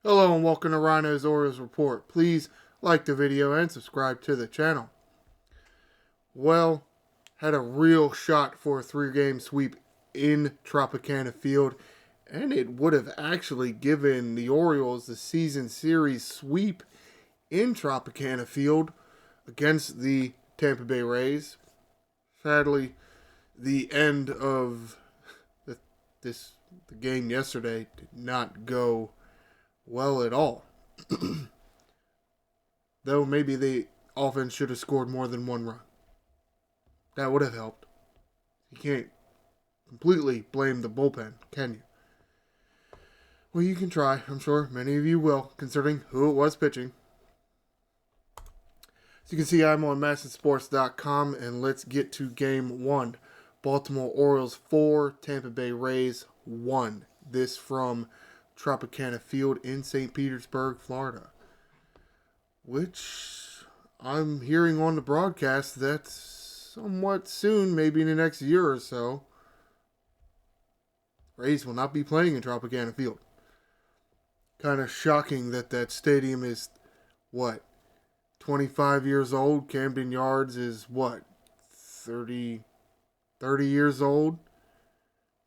Hello and welcome to Ryno's Orioles Report. Please like the video and subscribe to the channel. Well, had a real shot for a 3-game sweep in Tropicana Field, and it would have actually given the Orioles the season series sweep in Tropicana Field against the Tampa Bay Rays. Sadly, the end of the game yesterday did not go well at all. Though maybe the offense should have scored more than one run. That would have helped. You can't completely blame the bullpen, can you? Well, you can try. I'm sure many of you will, considering who it was pitching. As you can see, I'm on MASSonSports.com, and let's get to Game 1. Baltimore Orioles 4, Tampa Bay Rays 1. This from Tropicana Field in St. Petersburg, Florida. Which I'm hearing on the broadcast that somewhat soon, maybe in the next year or so, Rays will not be playing in Tropicana Field. Kind of shocking that that stadium is, 25 years old. Camden Yards is, 30 years old.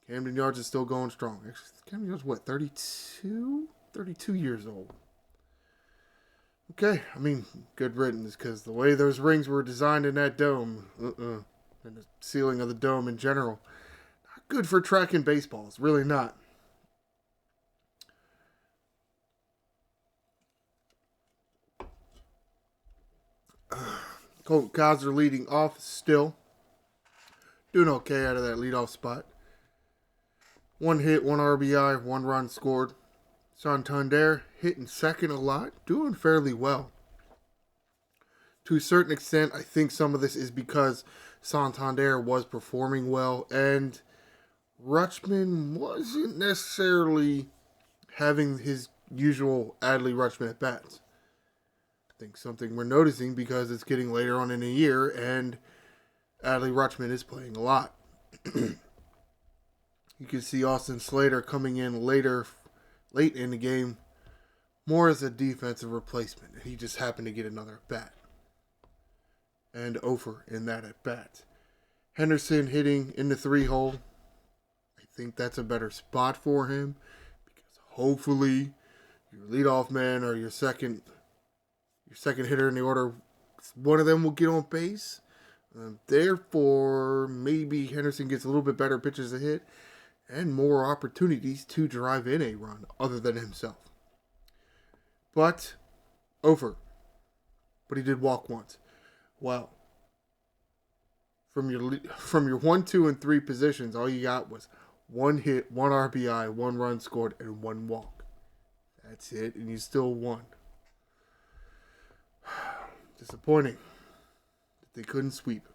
Camden Yards is still going strong. Camden Yards, 32? 32 years old. Okay, good riddance, because the way those rings were designed in that dome, and the ceiling of the dome in general, not good for track and baseball. It's really not. Colt Kaiser leading off still. Doing okay out of that leadoff spot. 1 hit, 1 RBI, 1 run scored. Santander hitting second a lot, doing fairly well. To a certain extent, I think some of this is because Santander was performing well, and Rutschman wasn't necessarily having his usual Adley Rutschman at bats. I think something we're noticing because it's getting later on in the year, and Adley Rutschman is playing a lot. You can see Austin Slater coming in late in the game, more as a defensive replacement. He just happened to get another at bat. And over in that at bat. Henderson hitting in the 3-hole. I think that's a better spot for him, because hopefully your leadoff man or your second hitter in the order, one of them will get on base. Therefore, maybe Henderson gets a little bit better pitches to hit and more opportunities to drive in a run other than himself. But over. But he did walk once. Well, from your 1, 2, and 3 positions, all you got was 1 hit, 1 RBI, 1 run scored, and 1 walk. That's it, and you still won. Disappointing that they couldn't sweep.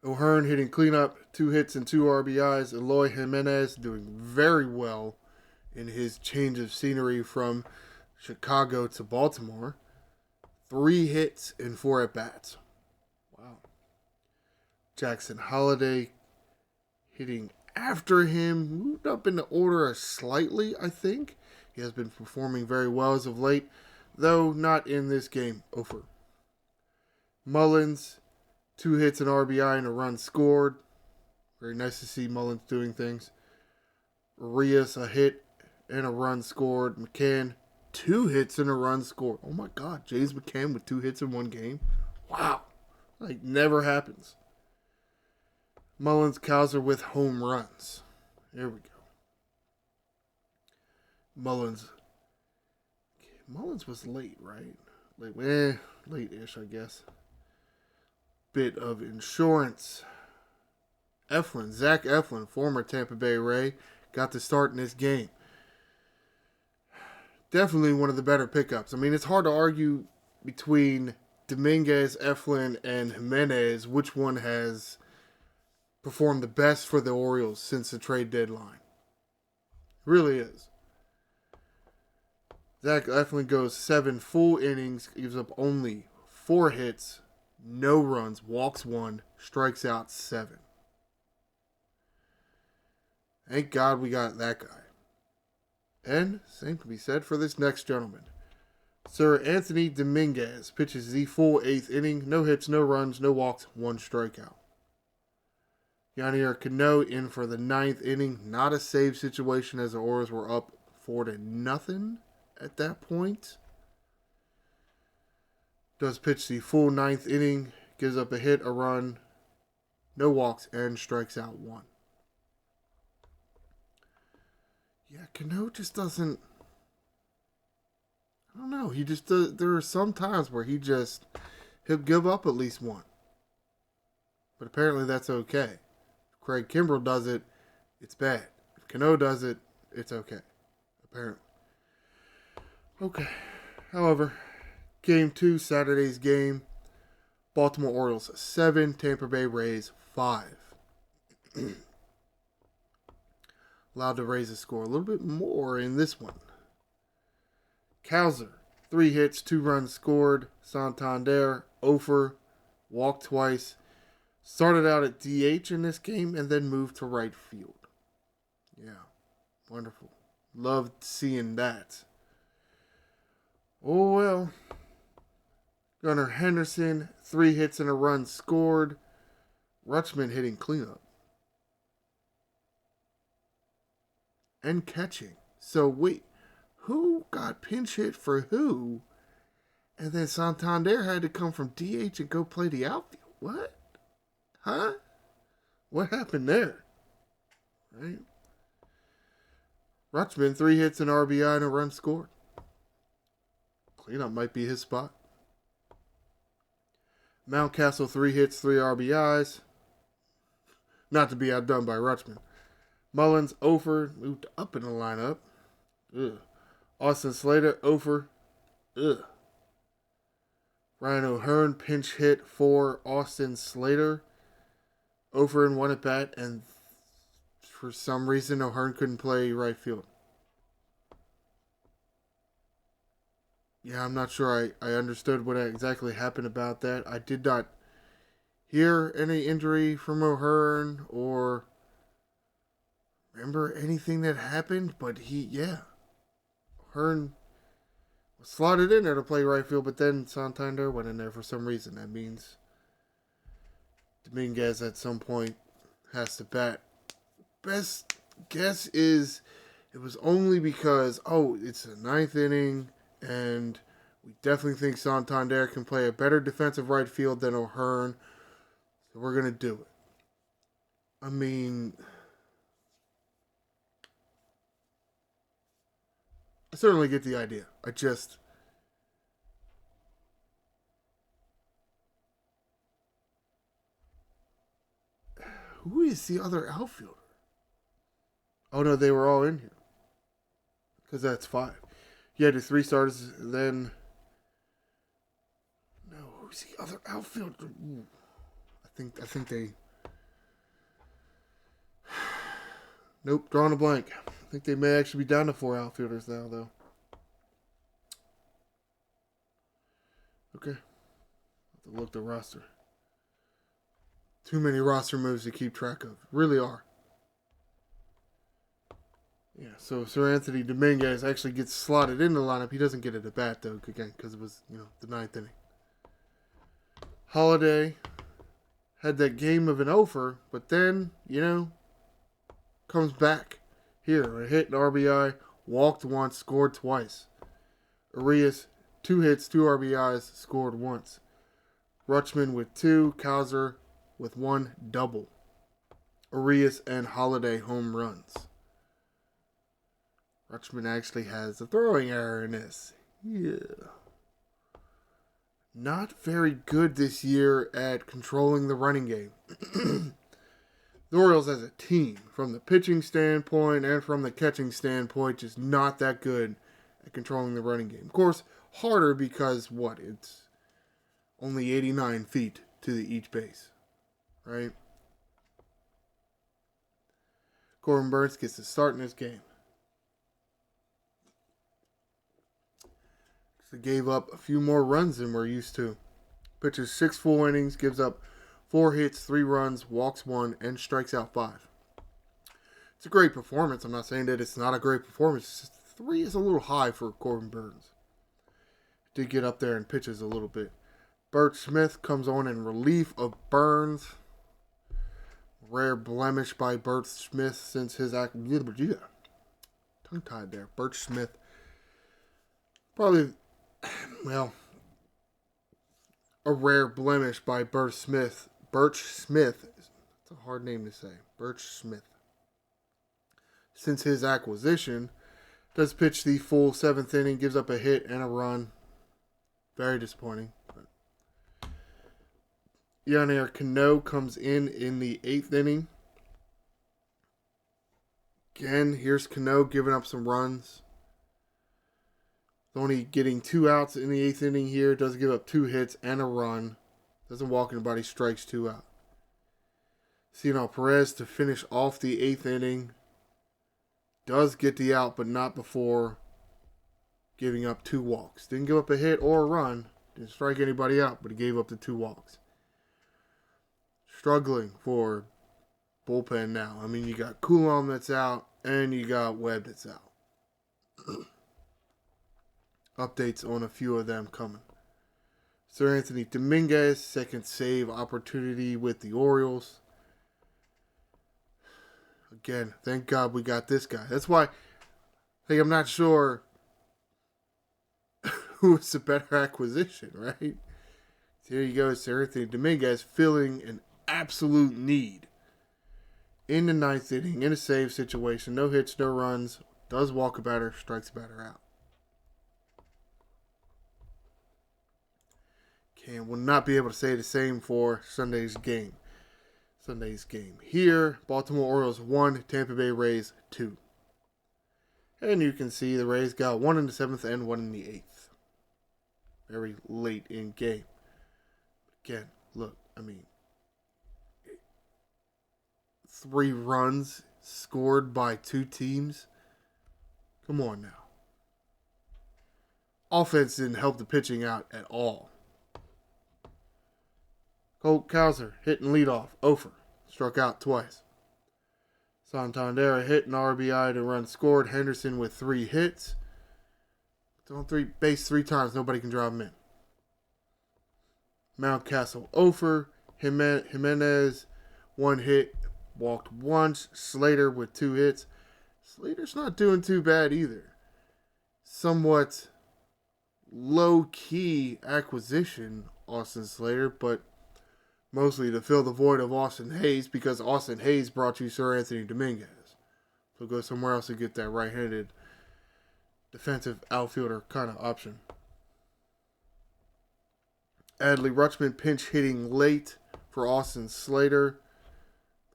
O'Hearn hitting cleanup, 2 hits and 2 RBIs. Eloy Jimenez doing very well in his change of scenery from Chicago to Baltimore. 3 hits and 4 at-bats. Wow. Jackson Holliday hitting after him, moved up in the order slightly, I think. He has been performing very well as of late, though not in this game. Over. Mullins, 2 hits, an RBI, and a run scored. Very nice to see Mullins doing things. Arias, a hit and a run scored. McCann, 2 hits and a run scored. Oh my God, James McCann with 2 hits in 1 game? Wow. Never happens. Mullins, Kaiser with home runs. There we go. Mullins was late, right? Late-ish, I guess. Bit of insurance. Zach Eflin, former Tampa Bay Ray, got the start in this game. Definitely one of the better pickups. It's hard to argue between Dominguez, Eflin, and Jimenez which one has performed the best for the Orioles since the trade deadline. It really is. Zach Eflin goes 7 full innings, gives up only 4 hits, no runs, walks 1, strikes out 7. Thank God we got that guy. And same can be said for this next gentleman. Sir Anthony Dominguez pitches the full 8th inning. No hits, no runs, no walks, 1 strikeout. Yanier Cano in for the 9th inning. Not a save situation as the Orioles were up 4-0 at that point. Does pitch the full 9th inning. Gives up a hit, a run, no walks, and strikes out 1. Yeah, Cano just doesn't... I don't know. He just does... There are some times where he'll give up at least 1. But apparently that's okay. If Craig Kimbrell does it, it's bad. If Cano does it, it's okay. Apparently. Okay. However, Game 2, Saturday's game. Baltimore Orioles 7, Tampa Bay Rays 5. Allowed to raise the score a little bit more in this one. Cowser, 3 hits, 2 runs scored. Santander, 0 walked twice. Started out at DH in this game and then moved to right field. Yeah, wonderful. Loved seeing that. Oh well. Gunnar Henderson, 3 hits and a run scored. Rutschman hitting cleanup. And catching. So wait, who got pinch hit for who? And then Santander had to come from DH and go play the outfield. What? Huh? What happened there? Right? Rutschman, 3 hits, an RBI, and a run scored. Cleanup might be his spot. Mountcastle, 3 hits, 3 RBIs. Not to be outdone by Rutschman. Mullins, 0 moved up in the lineup. Ugh. Austin Slater, 0 Ugh. Ryno Hearn, pinch hit for Austin Slater. 0 and 1 at bat, and for some reason O'Hearn couldn't play right field. Yeah, I'm not sure I understood what exactly happened about that. I did not hear any injury from O'Hearn or remember anything that happened, but O'Hearn was slotted in there to play right field, but then Santander went in there for some reason. That means Dominguez at some point has to bat. Best guess is it was only because, it's the 9th inning, and we definitely think Santander can play a better defensive right field than O'Hearn, so we're going to do it. I mean, I certainly get the idea. Who is the other outfielder? Oh, no, they were all in here. Because that's 5. You had the 3 starters, then... No, who's the other outfielder? Ooh. I think they... Nope, drawing a blank. I think they may actually be down to 4 outfielders now, though. Okay. Have to look the roster. Too many roster moves to keep track of. Really are. Yeah, so Sir Anthony Dominguez actually gets slotted in the lineup. He doesn't get it at bat, though, again, because it was, the 9th inning. Holiday had that game of an over, but then, comes back. Here, a hit, an RBI, walked once, scored twice. Arias, 2 hits, 2 RBIs, scored once. Rutschman with 2, Cowser with 1 double. Arias and Holiday home runs. Rutschman actually has a throwing error in this. Yeah. Not very good this year at controlling the running game. The Orioles as a team, from the pitching standpoint and from the catching standpoint, just not that good at controlling the running game. Of course, harder because, it's only 89 feet to each base, right? Corbin Burns gets to start in this game. So gave up a few more runs than we're used to. Pitches 6 full innings, gives up 4 hits, 3 runs, walks 1, and strikes out 5. It's a great performance. I'm not saying that it's not a great performance. It's just 3 is a little high for Corbin Burnes. Did get up there and pitches a little bit. Bert Smith comes on in relief of Burnes. Rare blemish by Bert Smith since his tongue-tied there. Bert Smith. Probably, well, a rare blemish by Bert Smith. Birch Smith. It's a hard name to say. Birch Smith. Since his acquisition, does pitch the full 7th inning, gives up a hit and a run. Very disappointing. Yanier Cano comes in the 8th inning. Again, here's Cano giving up some runs. Only getting 2 outs in the 8th inning here. Does give up 2 hits and a run. Doesn't walk anybody, strikes 2 out. Cino Perez to finish off the 8th inning. Does get the out, but not before giving up 2 walks. Didn't give up a hit or a run. Didn't strike anybody out, but he gave up the 2 walks. Struggling for bullpen now. I mean, you got Coulomb that's out, and you got Webb that's out. Updates on a few of them coming. Sir Anthony Dominguez, 2nd save opportunity with the Orioles. Again, thank God we got this guy. That's why I'm not sure who was the better acquisition, right? So here you go, Sir Anthony Dominguez filling an absolute need. In the 9th inning, in a save situation, no hits, no runs, does walk a batter, strikes a batter out. Okay, will not be able to say the same for Sunday's game. Here, Baltimore Orioles 1, Tampa Bay Rays 2. And you can see the Rays got 1 in the 7th and 1 in the 8th. Very late in game. Again, look, I mean, 3 runs scored by 2 teams. Come on now. Offense didn't help the pitching out at all. Colt Kowser hitting leadoff, 0-for. Struck out twice. Santander hit an RBI to run scored. Henderson with 3 hits. On 3 base 3 times, nobody can drive him in. Mountcastle 0-for. Jimenez 1 hit, walked once. Slater with 2 hits. Slater's not doing too bad either. Somewhat low-key acquisition, Austin Slater, but mostly to fill the void of Austin Hayes, because Austin Hayes brought you Sir Anthony Dominguez. So go somewhere else to get that right-handed defensive outfielder kind of option. Adley Rutschman pinch hitting late for Austin Slater.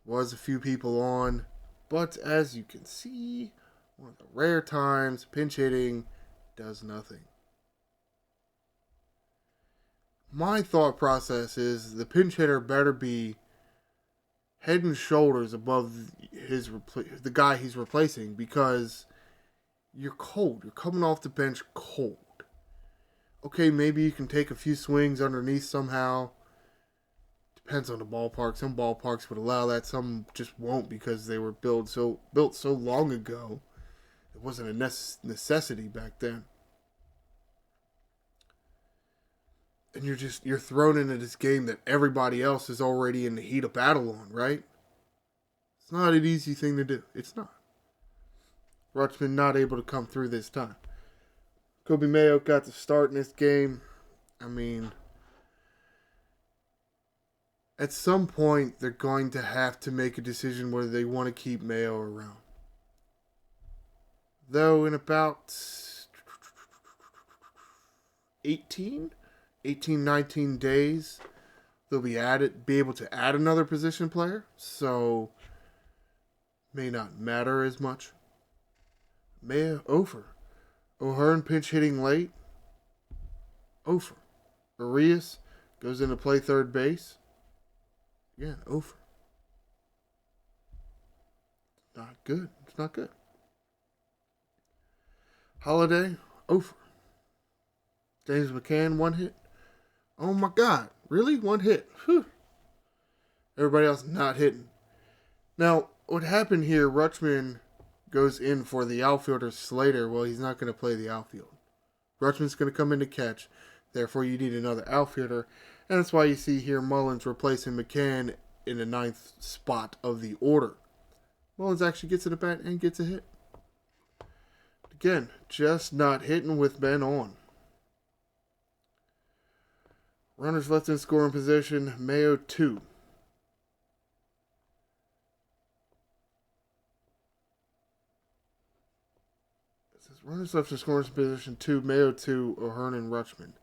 Was a few people on, but as you can see, one of the rare times pinch hitting does nothing. My thought process is the pinch hitter better be head and shoulders above the guy he's replacing, because you're cold. You're coming off the bench cold. Okay, maybe you can take a few swings underneath somehow. Depends on the ballpark. Some ballparks would allow that. Some just won't, because they were built so long ago. It wasn't a necessity back then. And you're thrown into this game that everybody else is already in the heat of battle on, right? It's not an easy thing to do. It's not. Rutschman not able to come through this time. Kobe Mayo got the start in this game. I mean, at some point, they're going to have to make a decision whether they want to keep Mayo around. Though in about 18, 19 days, they'll be able to add another position player. So, may not matter as much. Mayo, 0-for. O'Hearn pinch hitting late. 0-for. Arias goes in to play third base. Again, 0-for. Not good. It's not good. Holiday, 0-for. James McCann, 1 hit. Oh my God. Really? 1 hit. Whew. Everybody else not hitting. Now, what happened here, Rutschman goes in for the outfielder Slater. Well, he's not going to play the outfield. Rutschman's going to come in to catch. Therefore, you need another outfielder. And that's why you see here Mullins replacing McCann in the 9th spot of the order. Mullins actually gets to the bat and gets a hit. Again, just not hitting with Ben on. Runners left in scoring position, Mayo 2. It says runners left in scoring position 2, Mayo 2, O'Hearn and Rutschman.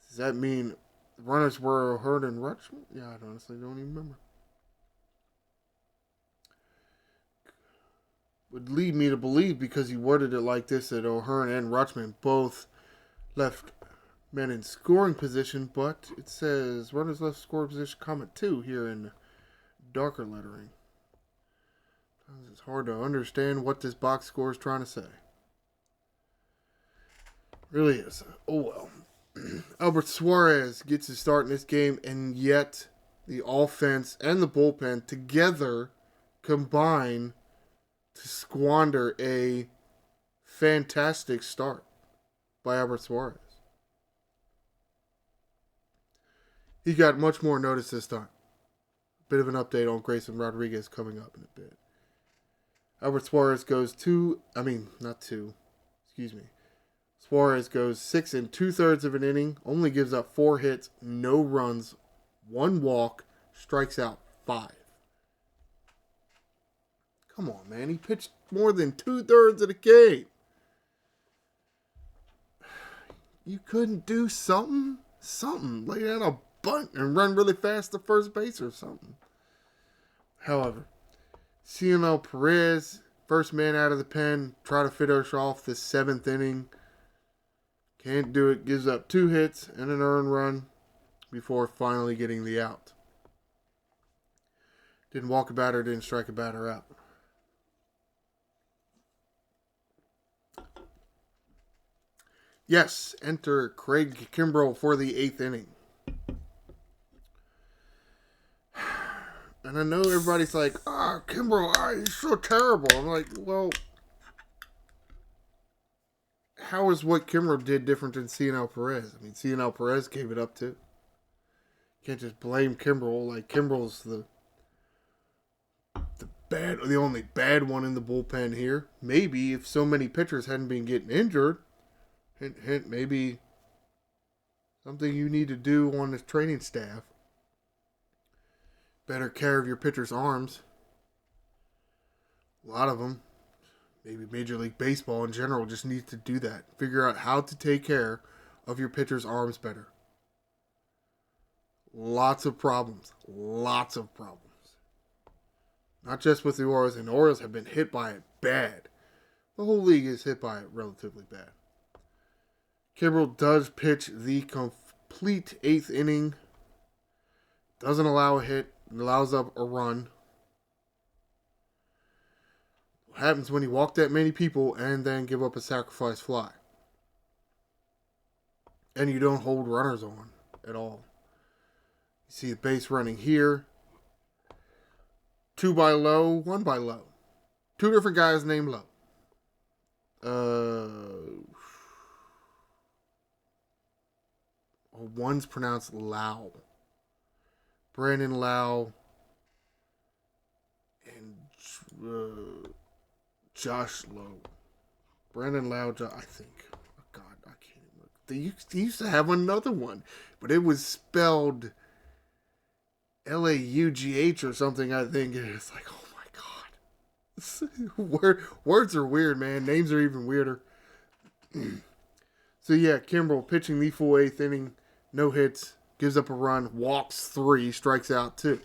Does that mean the runners were O'Hearn and Rutschman? Yeah, I honestly don't even remember. Would lead me to believe, because he worded it like this, that O'Hearn and Rutschman both left men in scoring position, but it says runners left scoring position, comma 2 here in darker lettering. It's hard to understand what this box score is trying to say. Really is. Oh well. Albert Suarez gets his start in this game, and yet the offense and the bullpen together combine to squander a fantastic start by Albert Suarez. He got much more notice this time. Bit of an update on Grayson Rodriguez coming up in a bit. Albert Suarez goes Suarez goes 6 2/3 of an inning, only gives up 4 hits, no runs, 1 walk, strikes out 5. Come on, man. He pitched more than 2/3 of the game. You couldn't do something? Something. Lay down a bunt and run really fast to first base or something. However, Cionel Perez, first man out of the pen, try to finish off the 7th inning. Can't do it. Gives up 2 hits and an earned run before finally getting the out. Didn't walk a batter, didn't strike a batter out. Yes, enter Craig Kimbrell for the 8th inning. And I know everybody's like, Kimbrell, he's so terrible. I'm like, well, how is what Kimbrell did different than Cionel Perez? I mean, Cionel Perez gave it up too. Can't just blame Kimbrell. Like, Kimbrell's the only bad one in the bullpen here. Maybe if so many pitchers hadn't been getting injured, hint, maybe something you need to do on this training staff. Better care of your pitchers' arms. A lot of them, maybe Major League Baseball in general, just needs to do that. Figure out how to take care of your pitchers' arms better. Lots of problems. Not just with the Orioles, and the Orioles have been hit by it bad. The whole league is hit by it relatively bad. Kimbrell does pitch the complete 8th inning. Doesn't allow a hit. Allows up a run. What happens when you walk that many people and then give up a sacrifice fly? And you don't hold runners on at all. You see the base running here. 2 by Low, 1 by Low. 2 different guys named Low. One's pronounced Lau. Brandon Lau and Josh Lowe. Brandon Lau, I think. Oh God, I can't remember. They used to have another one, but it was spelled Laugh or something, I think. And it's like, oh my God. Words are weird, man. Names are even weirder. So yeah, Kimbrell pitching the full 8th inning. No hits. Gives up a run, walks 3, strikes out 2.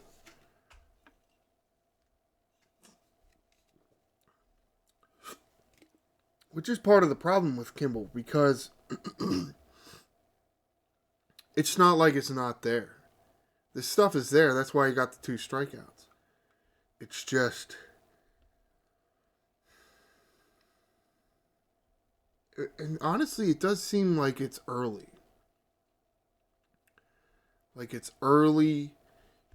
Which is part of the problem with Kimbrell, because it's not like it's not there. This stuff is there. That's why he got the 2 strikeouts. It's just... And honestly, it does seem like it's early. Like it's early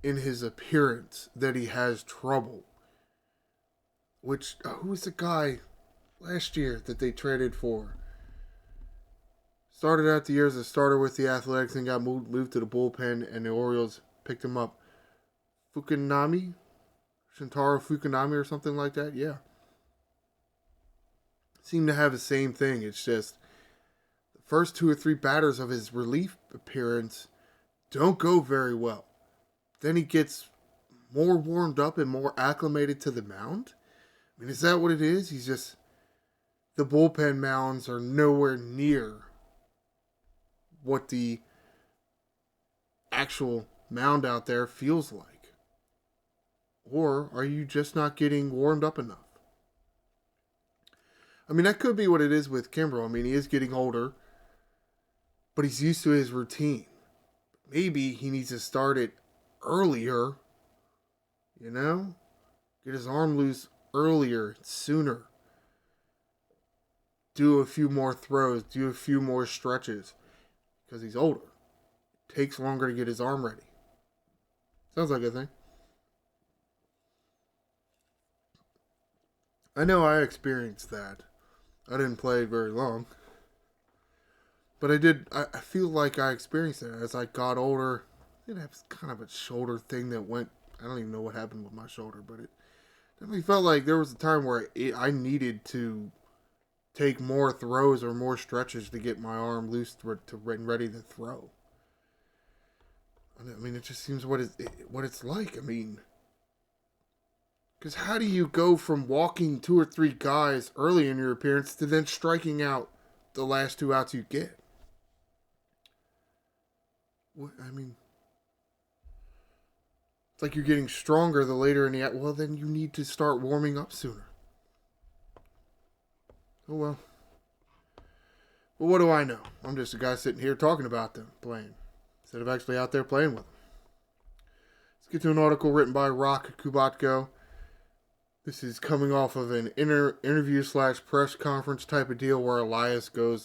in his appearance that he has trouble. Which, who's the guy last year that they traded for? Started out the year as a starter with the Athletics and got moved to the bullpen, and the Orioles picked him up. Fukunami? Shintaro Fukunami or something like that? Yeah. Seem to have the same thing. It's just the first 2 or 3 batters of his relief appearance don't go very well. Then he gets more warmed up and more acclimated to the mound. I mean, is that what it is? He's just... The bullpen mounds are nowhere near what the actual mound out there feels like. Or are you just not getting warmed up enough? I mean, that could be what it is with Kimbrel. I mean, he is getting older, but he's used to his routine. Maybe he needs to start it earlier, you know? Get his arm loose earlier, sooner. Do a few more throws, do a few more stretches. Because he's older. It takes longer to get his arm ready. Sounds like a thing. I know I experienced that. I didn't play very long. But I did. I feel like I experienced it as I got older. It was kind of a shoulder thing that went. I don't even know what happened with my shoulder, but it definitely felt like there was a time where I needed to take more throws or more stretches to get my arm loose to ready to throw. I mean, it just seems what it's like. I mean, because how do you go from walking 2 or 3 guys early in your appearance to then striking out the last 2 outs you get? What, I mean, it's like you're getting stronger the later in the out. Well, then you need to start warming up sooner. Oh well. But what do I know? I'm just a guy sitting here talking about them playing instead of actually out there playing with them. Let's get to an article written by Rock Kubatko. This is coming off of an interview / press conference type of deal where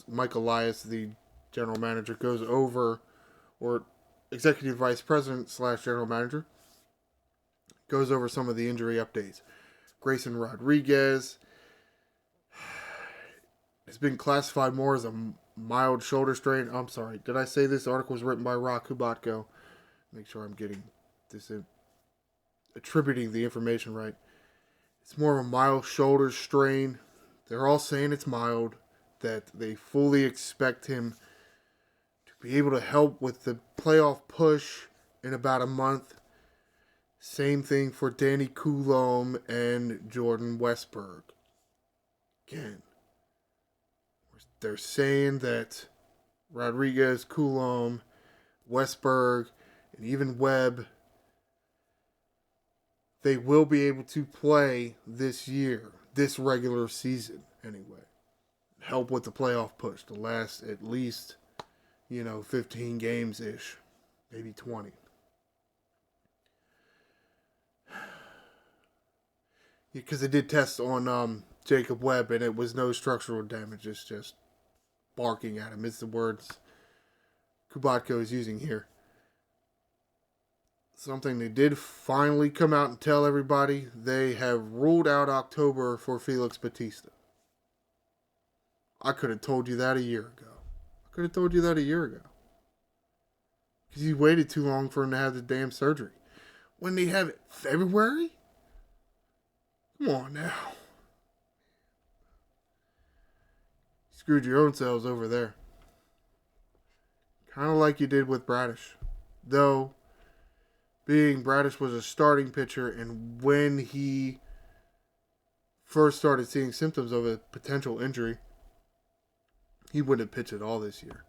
Mike Elias, the general manager, goes over, or executive vice president / general manager, goes over some of the injury updates. Grayson Rodriguez has been classified more as a mild shoulder strain. I'm sorry. Did I say this article was written by Rock Kubatko? Make sure I'm getting this attributing the information right. It's more of a mild shoulder strain. They're all saying it's mild, that they fully expect him to be able to help with the playoff push in about a month. Same thing for Danny Coulombe and Jordan Westberg. Again, they're saying that Rodriguez, Coulombe, Westberg, and even Webb, they will be able to play this year, this regular season anyway. Help with the playoff push to last at least, 15 games-ish, maybe 20. Because they did tests on Jacob Webb, and it was no structural damage. It's just barking at him. It's the words Kubatko is using here. Something they did finally come out and tell everybody. They have ruled out October for Felix Bautista. I could have told you that a year ago. Because you waited too long for him to have the damn surgery. When they have it February? Come on now. You screwed your own selves over there. Kind of like you did with Bradish. Though, being Bradish was a starting pitcher, and when he first started seeing symptoms of a potential injury, he wouldn't pitch at all this year.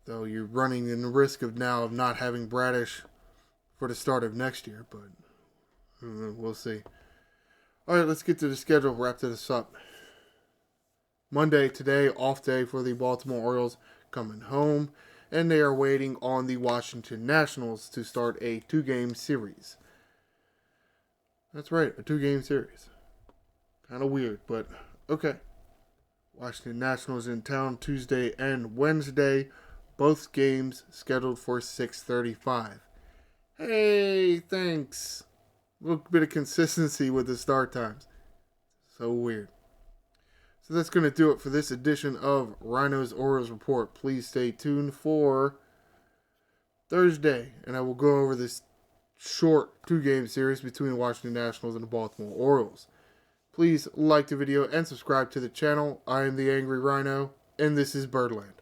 Though you're running in the risk of not having Bradish for the start of next year, but we'll see. All right, let's get to the schedule. Wrap this up. Monday, today, off day for the Baltimore Orioles, coming home, and they are waiting on the Washington Nationals to start a 2-game series. That's right, a 2-game series. Kind of weird, but okay. Washington Nationals in town Tuesday and Wednesday. Both games scheduled for 6:35. Hey, thanks. A little bit of consistency with the start times. So weird. So that's going to do it for this edition of Ryno's Orioles Report. Please stay tuned for Thursday, and I will go over this short 2-game series between the Washington Nationals and the Baltimore Orioles. Please like the video and subscribe to the channel. I am the Angry Ryno, and this is Birdland.